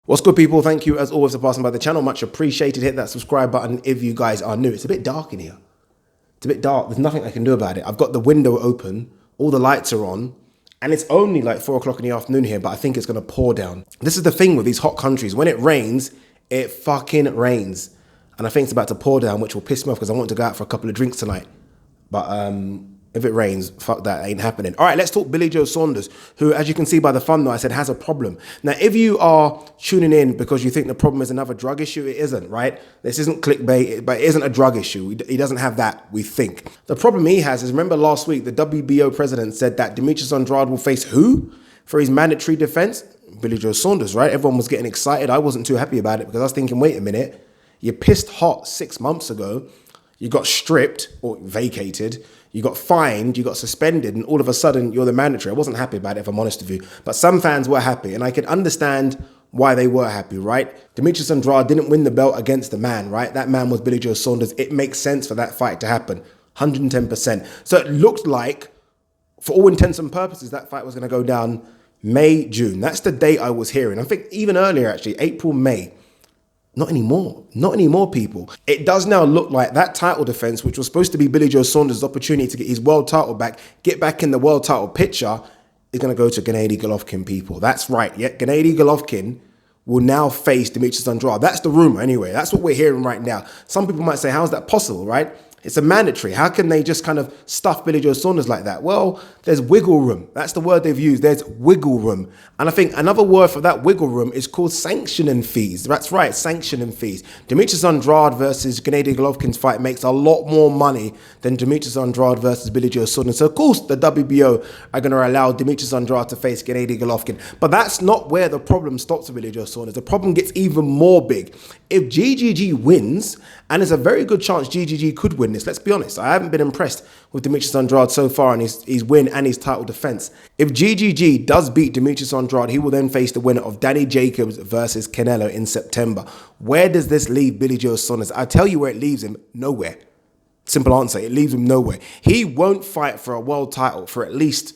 What's good, people? Thank you as always for passing by the channel. Much appreciated. Hit that subscribe button if you guys are new. It's a bit dark in here. It's a bit dark. There's nothing I can do about it. I've got the window open. All the lights are on. And it's only like 4 o'clock in the afternoon here, but I think it's going to pour down. This is the thing with these hot countries. When it rains, it fucking rains. And I think it's about to pour down, which will piss me off because I want to go out for a couple of drinks tonight. But if it rains, fuck that, ain't happening. All right, let's talk Billy Joe Saunders, who, as you can see by the thumbnail, I said has a problem. Now, if you are tuning in because you think the problem is another drug issue, it isn't, right? This isn't clickbait, but it isn't a drug issue. He doesn't have that, we think. The problem he has is, remember last week, the WBO president said that Demetrius Andrade will face who for his mandatory defense? Billy Joe Saunders, right? Everyone was getting excited. I wasn't too happy about it because I was thinking, wait a minute, you pissed hot 6 months ago. You got stripped or vacated, you got fined, you got suspended, and all of a sudden you're the mandatory. I wasn't happy about it, if I'm honest with you. But some fans were happy, and I can understand why they were happy, right? Demetrius Andrade didn't win the belt against the man, right? That man was Billy Joe Saunders. It makes sense for that fight to happen, 110%. So it looked like, for all intents and purposes, that fight was going to go down May, June. That's the date I was hearing. I think even earlier, actually, April, May. Not anymore. Not anymore, people. It does now look like that title defense, which was supposed to be Billy Joe Saunders' opportunity to get his world title back, get back in the world title picture, is going to go to Gennady Golovkin, people. That's right. Yeah, Gennady Golovkin will now face Demetrius Andrade. That's the rumor anyway. That's what we're hearing right now. Some people might say, how is that possible, right? It's a mandatory. How can they just kind of stuff Billy Joe Saunders like that? Well, there's wiggle room. That's the word they've used. There's wiggle room. And I think another word for that wiggle room is called sanctioning fees. That's right, sanctioning fees. Demetrius Andrade versus Gennady Golovkin's fight makes a lot more money than Demetrius Andrade versus Billy Joe Saunders. So, of course, the WBO are going to allow Demetrius Andrade to face Gennady Golovkin. But that's not where the problem stops with Billy Joe Saunders. The problem gets even more big. If GGG wins, and there's a very good chance GGG could win this, let's be honest. I haven't been impressed with Demetrius Andrade so far in his win and his title defense. If GGG does beat Demetrius Andrade, he will then face the winner of Danny Jacobs versus Canelo in September. Where does this leave Billy Joe Saunders? I'll tell you where it leaves him. Nowhere. Simple answer. It leaves him nowhere. He won't fight for a world title for at least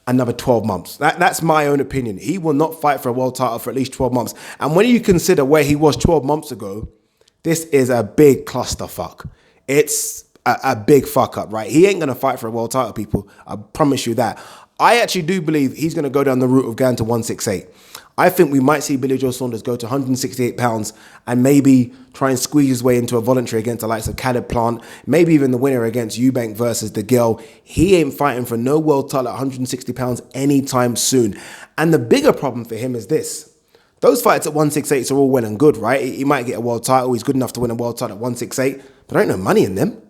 another 12 months. That's my own opinion. He will not fight for a world title for at least 12 months. And when you consider where he was 12 months ago, this is a big clusterfuck. It's a big fuck up, right? He ain't going to fight for a world title, people. I promise you that. I actually do believe he's going to go down the route of going to 168. I think we might see Billy Joe Saunders go to 168 pounds and maybe try and squeeze his way into a voluntary against the likes of Caleb Plant, maybe even the winner against Eubank versus De Gale. He ain't fighting for no world title at 160 pounds anytime soon. And the bigger problem for him is this. Those fights at 168 are all well and good, right? He might get a world title. He's good enough to win a world title at 168, but there ain't no money in them.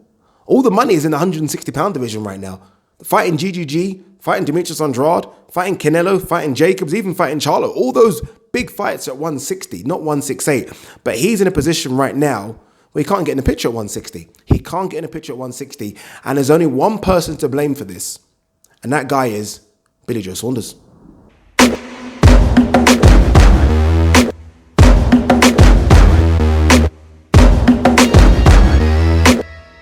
All the money is in the 160 pound division right now. Fighting GGG, fighting Demetrius Andrade, fighting Canelo, fighting Jacobs, even fighting Charlo. All those big fights at 160, not 168. But he's in a position right now where he can't get in a picture at 160. He can't get in a picture at 160. And there's only one person to blame for this. And that guy is Billy Joe Saunders.